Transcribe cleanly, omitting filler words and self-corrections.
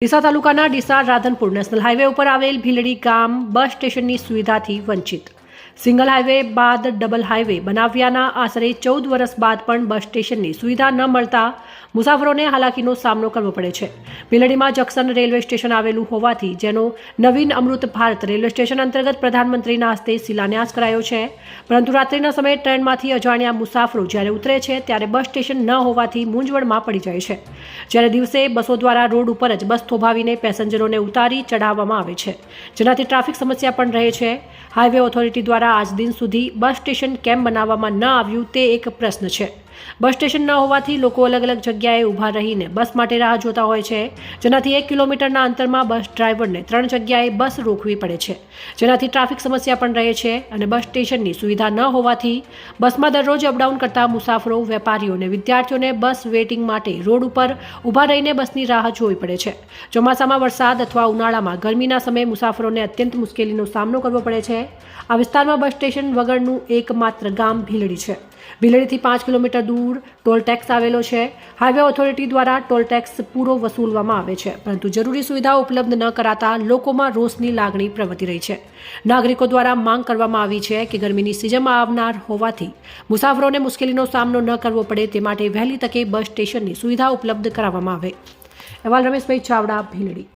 ડીસા તાલુકાના Deesa Radhanpur national highway ઉપર આવેલ ભીલડી ગામ બસ સ્ટેશનની સુવિધાથી વંચિત। સિંગલ હાઈવે બાદ ડબલ હાઈવે બનાવ્યાના આશરે 14 વર્ષ બાદ પણ બસ સ્ટેશનની સુવિધા ન મળતા મુસાફરોને હાલાકીનો સામનો કરવો પડે છે। ભીલડીમાં જંકશન રેલવે સ્ટેશન આવેલું હોવાથી જેનો નવીન અમૃત ભારત રેલવે સ્ટેશન અંતર્ગત પ્રધાનમંત્રીના હસ્તે શિલાન્યાસ કરાયો છે, પરંતુ રાત્રિના સમયે ટ્રેનમાંથી અજાણ્યા મુસાફરો જ્યારે ઉતરે છે ત્યારે બસ સ્ટેશન ન હોવાથી મૂંઝવણમાં પડી જાય છે। જ્યારે દિવસે બસો દ્વારા રોડ ઉપર જ બસ થોભાવીને પેસેન્જરોને ઉતારી ચઢાવવામાં આવે છે, જેનાથી ટ્રાફિક સમસ્યા પણ રહે છે। હાઈવે ઓથોરિટી દ્વારા આજ દિન સુધી બસ સ્ટેશન કેમ બનાવવામાં ન આવ્યું તે એક પ્રશ્ન છે। બસ સ્ટેશન ન હોવાથી લોકો અલગ અલગ જગ્યાએ ઊભા રહીને બસ માટે રાહ જોતા હોય છે, જેનાથી 1 કિલોમીટરના અંતરમાં બસ ડ્રાઈવરને 3 જગ્યાએ બસ રોકવી પડે છે, જેનાથી ટ્રાફિક સમસ્યા પણ રહે છે। અને બસ સ્ટેશનની સુવિધા ન હોવાથી બસમાં દરરોજ અપડાઉન કરતા મુસાફરો, વેપારીઓ અને વિદ્યાર્થીઓને બસ વેઇટિંગ માટે રોડ ઉપર ઊભા રહીને બસની રાહ જોવી પડે છે। ચોમાસામાં વરસાદ અથવા ઉનાળામાં ગરમીના સમયે મુસાફરોને અત્યંત મુશ્કેલીનો સામનો કરવો પડે છે। આ વિસ્તારમાં બસ સ્ટેશન વગરનું એકમાત્ર ગામ ભીલડી છે। ભીલડીથી 5 કિલોમીટર દૂર ટોલ ટેક્સ આવેલો છે। હાઈવે ઓથોરિટી દ્વારા ટોલ ટેક્સ પૂરો વસૂલવામાં આવે છે, પરંતુ જરૂરી સુવિધાઓ ઉપલબ્ધ ન કરાતા લોકોમાં રોષની લાગણી પ્રવર્તી રહી છે। નાગરિકો દ્વારા માંગ કરવામાં આવી છે કે ગરમીની સિઝનમાં આવનાર હોવાથી મુસાફરોને મુશ્કેલીનો સામનો ન કરવો પડે તે માટે વહેલી તકે બસ સ્ટેશનની સુવિધા ઉપલબ્ધ કરાવવામાં આવે। અહેવાલ રમેશભાઈ ચાવડા, ભીલડી।